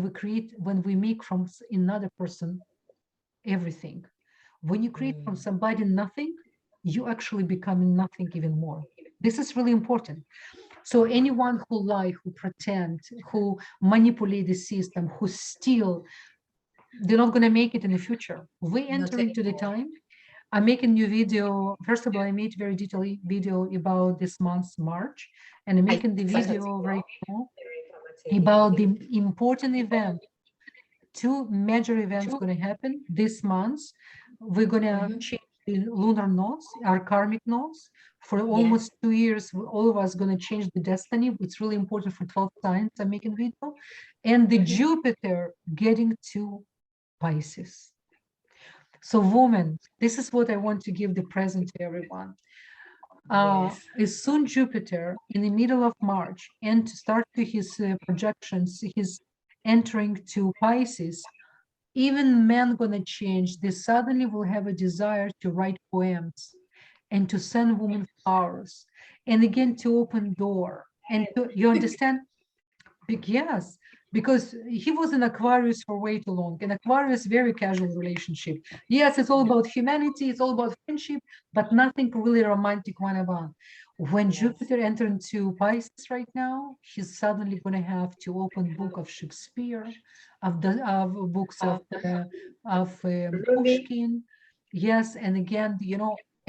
we make from another person everything. When you create from Mm. somebody nothing, you actually become nothing even more. This is really important. So anyone who lie, who pretend, who manipulate the system, who steal, they're not going to make it in the future. We Not enter into the anymore. time. I make a new video. First of all, I made very detailed video about this month's March, and I'm I making the saw that video right now very informative. about the important event. Two major events going to happen this month. We're going to Mhm. change the lunar nodes, our karmic nodes. For Yeah. almost 2 years, all of us going to change the destiny. It's really important for 12 signs. I'm making video. And the Mhm. Jupiter getting to Pisces. So woman, this is what I want to give the present to everyone. Yes. Is soon Jupiter in the middle of March and to start to his projections, his entering to Pisces, even men gonna change. They suddenly will have a desire to write poems and to send women flowers and again to open door and to, you understand. Yes, because he was in Aquarius for way too long. In Aquarius, very casual relationship. Yes, it's all about humanity, it's all about friendship, but nothing really romantic one about. When Yes. Jupiter entered into Pisces right now, he's suddenly going to have to open book of Shakespeare, of books of Rumi. Pushkin. Yes, and again,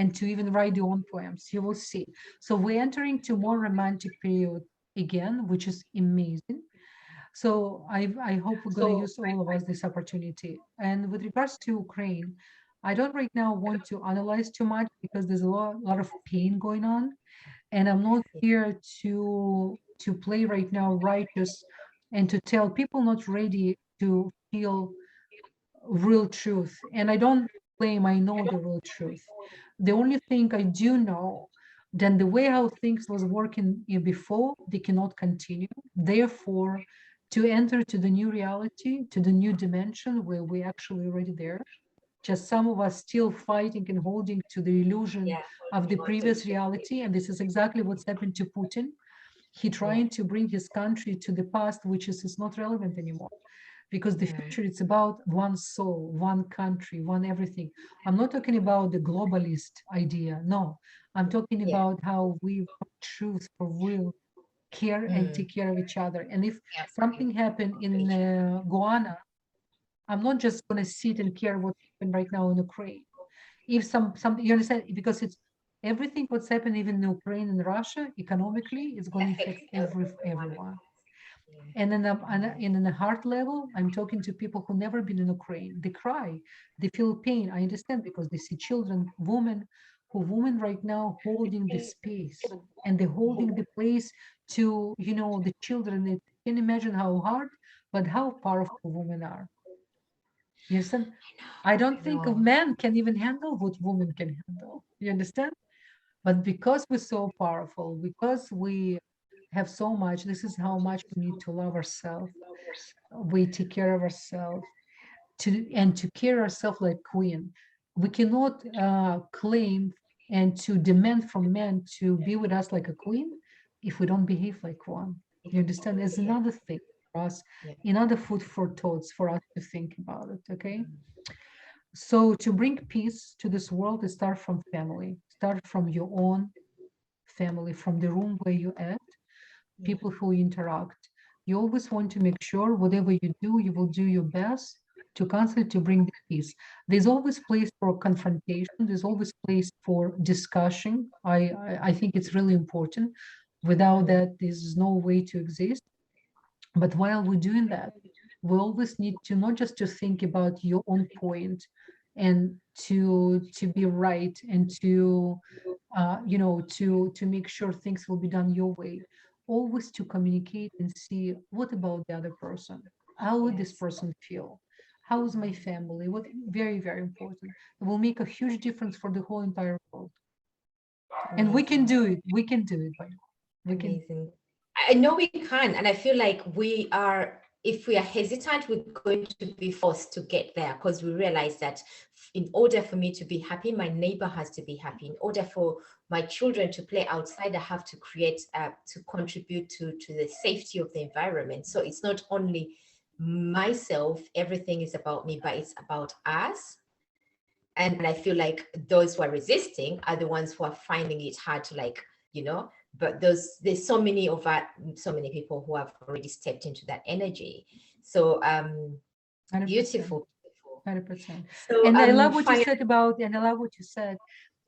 and to even write their own poems. You will see. So we're entering to more romantic period again, which is amazing. So I hope we're going to use all of us this opportunity. And with regards to Ukraine, I don't right now want to analyze too much because there's a lot of pain going on, and I'm not here to play right now righteous and to tell people not ready to feel real truth. And I don't claim I know the real truth. The only thing I do know, then the way how things was working before, they cannot continue. Therefore, to enter to the new reality, to the new dimension where we're actually already there, just some of us still fighting and holding to the illusion Yeah. of the Holding on to previous reality. And this is exactly what's happened to Putin. He trying to bring his country to the past, which is not relevant anymore, because the future, it's about one soul, one country, one everything. I'm not talking about the globalist idea. No, I'm talking Yeah. about how we choose for will, care and take care of each other. And if something happened in Guyana, I'm not just going to sit and care what happened right now in Ukraine. If some you understand, because it's everything what's happened even in Ukraine and Russia economically is going to affect everyone. And then in the heart level, I'm talking to people who never been in Ukraine. They cry, they feel pain. I understand, because they see children, women right now holding the space, and they're holding the place to, the children. They can imagine how hard, but how powerful women are. You understand? I don't think a man can even handle what women can handle. You understand? But because we're so powerful, because we have so much, this is how much we need to love ourselves. We take care of ourselves to care ourselves like queen. We cannot claim and to demand from men to be with us like a queen if we don't behave like one. You understand? There's another thing for us, another food for thoughts for us to think about it. Okay. So to bring peace to this world, it start from family. Start from your own family, from the room where you at, people who interact. You always want to make sure whatever you do, you will do your best to constantly to bring the peace. There's always place for confrontation. There's always place for discussion. I think it's really important. Without that, there's no way to exist. But while we're doing that, we always need to not just to think about your own point and to be right and to to make sure things will be done your way. Always to communicate and see what about the other person. How would this person feel? How is my family? What very, very important. It will make a huge difference for the whole entire world. And we can do it. We can do it, by the way. We can. Amazing. I know we can, and I feel like we are, if we are hesitant, we're going to be forced to get there, because we realize that in order for me to be happy, my neighbor has to be happy. In order for my children to play outside, I have to create, to contribute to the safety of the environment. So it's not only myself, everything is about me, but it's about us. And I feel like those who are resisting are the ones who are finding it hard to, like, but there's so many people who have already stepped into that energy. So 100%. beautiful. 100%. So And I love what you said about, and I love what you said,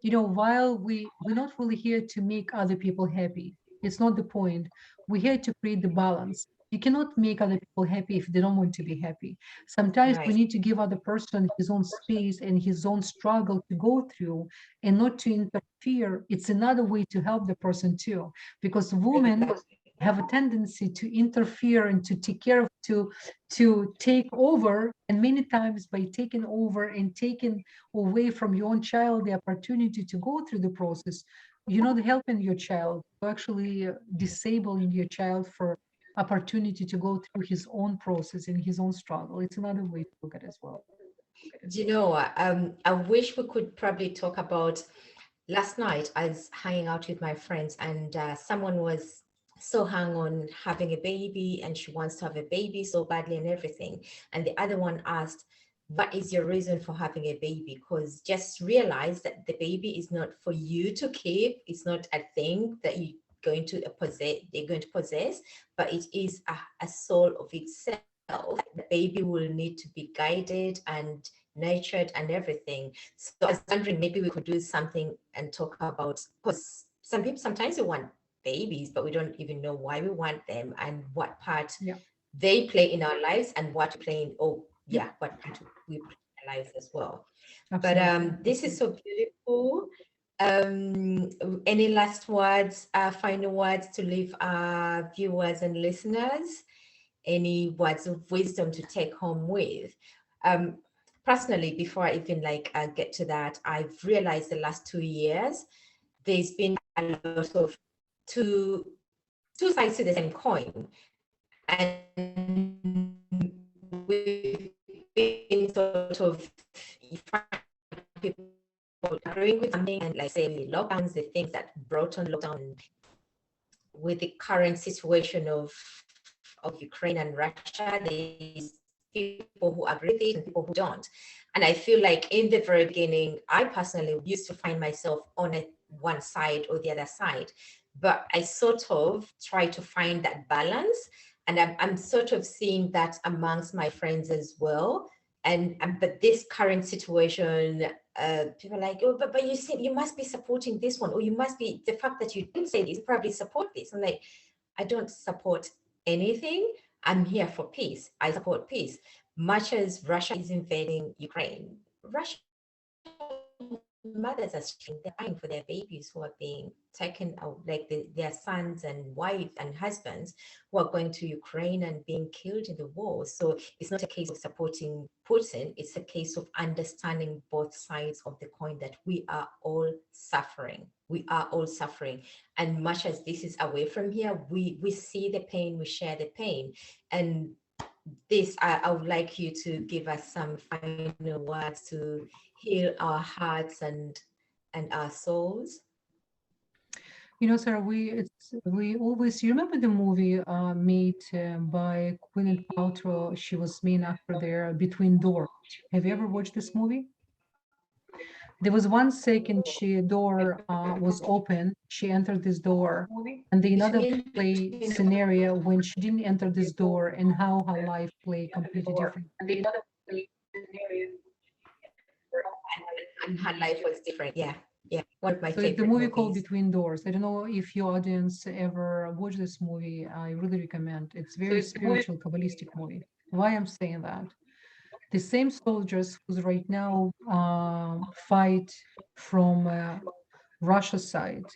while we're not really here to make other people happy. It's not the point. We're here to create the balance. You cannot make other people happy if they don't want to be happy. Sometimes we need to give other person his own space and his own struggle to go through and not to interfere. It's another way to help the person too, because women have a tendency to interfere and to take care of, to take over. And many times by taking over and taking away from your own child the opportunity to go through the process, you're not helping your child. You're actually disabling your child for opportunity to go through his own process and his own struggle. It's another way to look at it as well. I wish we could probably talk about, last night I was hanging out with my friends, and someone was so hung on having a baby, and she wants to have a baby so badly and everything. And the other one asked, what is your reason for having a baby? Because just realize that the baby is not for you to keep. It's not a thing that they're going to possess, but it is a soul of itself. The baby will need to be guided and nurtured and everything. So I was wondering, maybe we could do something and talk about, because some people, sometimes we want babies, but we don't even know why we want them and what part they play in our lives and what we play in, what we play in our lives as well. Absolutely. But this is so beautiful. Any last words, final words to leave our viewers and listeners? Any words of wisdom to take home with? Personally, before I even get to that, I've realized the last 2 years, there's been a lot of two sides to the same coin. And we've been sort of people agreeing with something, and like say lockdowns, the things that brought on lockdown, with the current situation of Ukraine and Russia, there's people who agree with it and people who don't. And I feel like in the very beginning, I personally used to find myself on one side or the other side, but I sort of try to find that balance. And I'm sort of seeing that amongst my friends as well. And but this current situation, people are like, oh, but you see, you must be supporting this one, or you must be, the fact that you didn't say this, you probably support this. I'm like, I don't support anything. I'm here for peace. I support peace. Much as Russia is invading Ukraine, Russian mothers are struggling. They're crying for their babies who are being taken out, like their sons and wives and husbands who are going to Ukraine and being killed in the war. So it's not a case of supporting Putin. It's a case of understanding both sides of the coin, that we are all suffering. We are all suffering. And much as this is away from here, we see the pain, we share the pain. And this, I would like you to give us some final words to heal our hearts and our souls. Sarah, we always, you remember the movie made by Gwyneth Paltrow? She was main actor there, Between Doors. Have you ever watched this movie? There was 1 second door was open. She entered this door, and the another play scenario when she didn't enter this door, and how her life play completely different. And her life was different. Yeah, yeah. One of my So it's the favorite movie called movies. Between Doors. I don't know if your audience ever watched this movie. I really recommend. It's very spiritual, Kabbalistic movie. Why I'm saying that? The same soldiers who's right now fight from Russia side,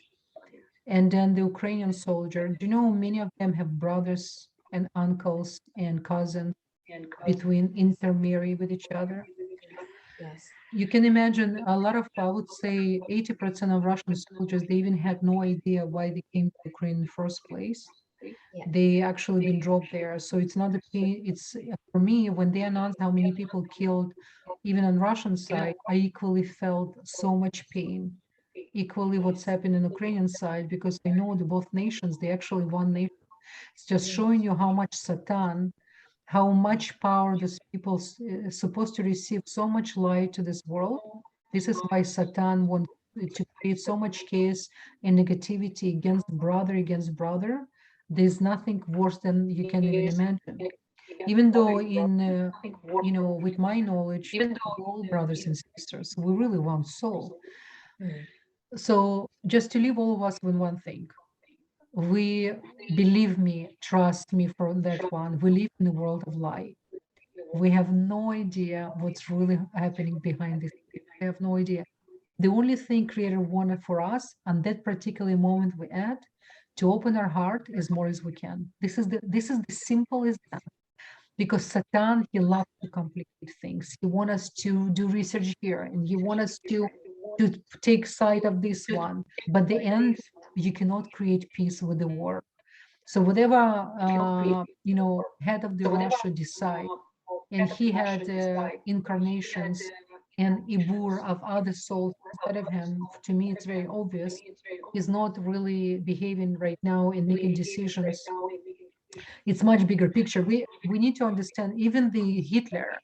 and then the Ukrainian soldier. Do you know many of them have brothers and uncles and cousins between intermarry with each other? Yes. You can imagine a lot of, I would say 80% of Russian soldiers, they even had no idea why they came to Ukraine in the first place. Yeah. They actually been dropped there. So it's not the pain. It's for me, when they announced how many people killed, even on Russian side, I equally felt so much pain, equally what's happened in Ukrainian side, because I know the both nations, they actually one nation. It's just showing you how much Satan, how much power these people supposed to receive so much light to this world. This is why Satan wants to create so much chaos and negativity against brother. There's nothing worse than you can even imagine. Even though in, with my knowledge, we're all brothers and sisters, we really want soul. Mm. So just to leave all of us with one thing, we, believe me, trust me for that one, we live in a world of lie. We have no idea what's really happening behind this. We have no idea. The only thing Creator wanted for us on that particular moment we had to open our heart as more as we can. This is the simplest, because Satan, he loves to complicate things. He wants us to do research here, and he wants us to take side of this one. But the end, you cannot create peace with the war. So whatever head of the Russia decide, and he had incarnations and ibur of other souls instead of him. To me, it's very obvious he's not really behaving right now and making decisions. It's much bigger picture. We need to understand, even the Hitler,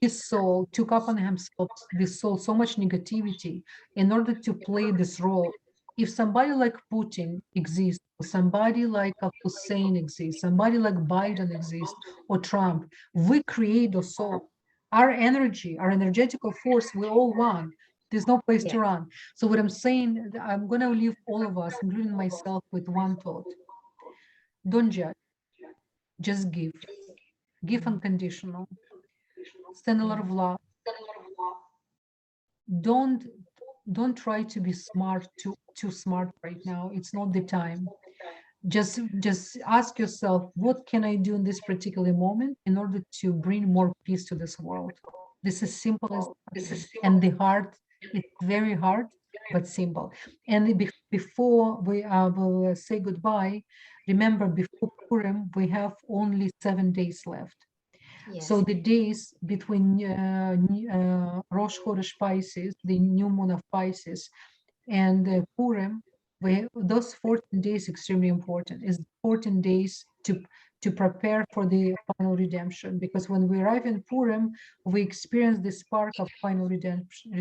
his soul took upon himself this soul so much negativity in order to play this role. If somebody like Putin exists, or somebody like Hussein exists, somebody like Biden exists, or Trump, we create a soul. Our energy, our energetical force, we all one. There's no place Yeah. to run. So what I'm saying, I'm going to leave all of us, including myself, with one thought. Don't judge, just give Mm. unconditional, send a lot Mm. of love. don't don't try to be smart, too smart right now. It's not the time. Just ask yourself, what can I do in this particular moment in order to bring more peace to this world? This is simple as that. And the heart, it's very hard but simple. And before we will say goodbye, remember, before Purim we have only 7 days left. So Yes. the days between Rosh Chodesh Pisces, the new moon of Pisces, and Purim, those 14 days extremely important. Is 14 days to prepare for the final redemption, because when we arrive in Purim, we experience the spark of final redemption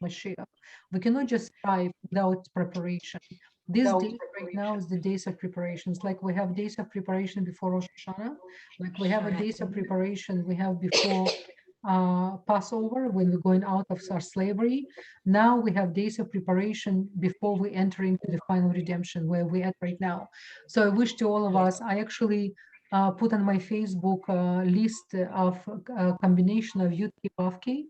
Mashiach. We cannot just arrive without preparation. This day right now is the days of preparations. Like we have days of preparation before Rosh Hashanah, like we have a days of preparation we have before Passover, when we're going out of our slavery. Now we have days of preparation before we enter into the final redemption, where we're at right now. So I wish to all of us, I actually put on my Facebook list of combination of Yudki Vavki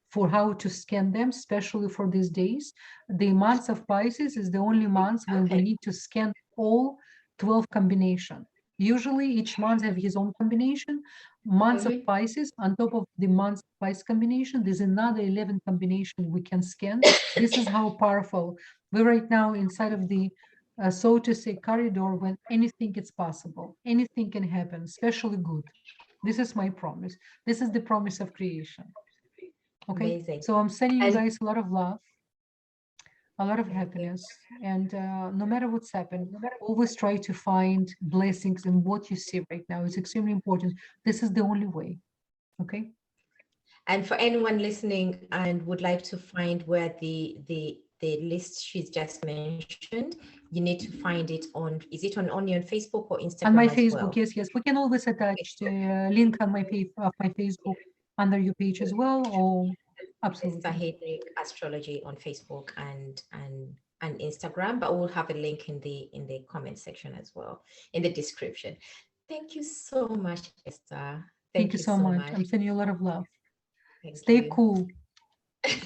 for how to scan them, especially for these days. The months of Pisces is the only months when we need to scan all 12 combination. Usually each month have his own combination. Months of Pisces, on top of the months of Pisces combination, there's another 11 combination we can scan. This is how powerful. We're right now inside of the, so to say, corridor when anything is possible. Anything can happen, especially good. This is my promise. This is the promise of creation. Okay, Amazing. so I'm sending you guys a lot of love, a lot of happiness, and no matter what's happened, always try to find blessings in what you see right now. It's extremely important. This is the only way. Okay. And for anyone listening and would like to find where the list she's just mentioned, you need to find it on, is it on your Facebook or Instagram? On my as Facebook, well? yes. We can always attach the link on my page of my Facebook under your page as well, or absolutely. Sahedic Astrology on Facebook and Instagram, but we'll have a link in the comment section as well, in the description. Thank you so much, Esther. Thank you so much. I'm sending you a lot of love. Stay cool.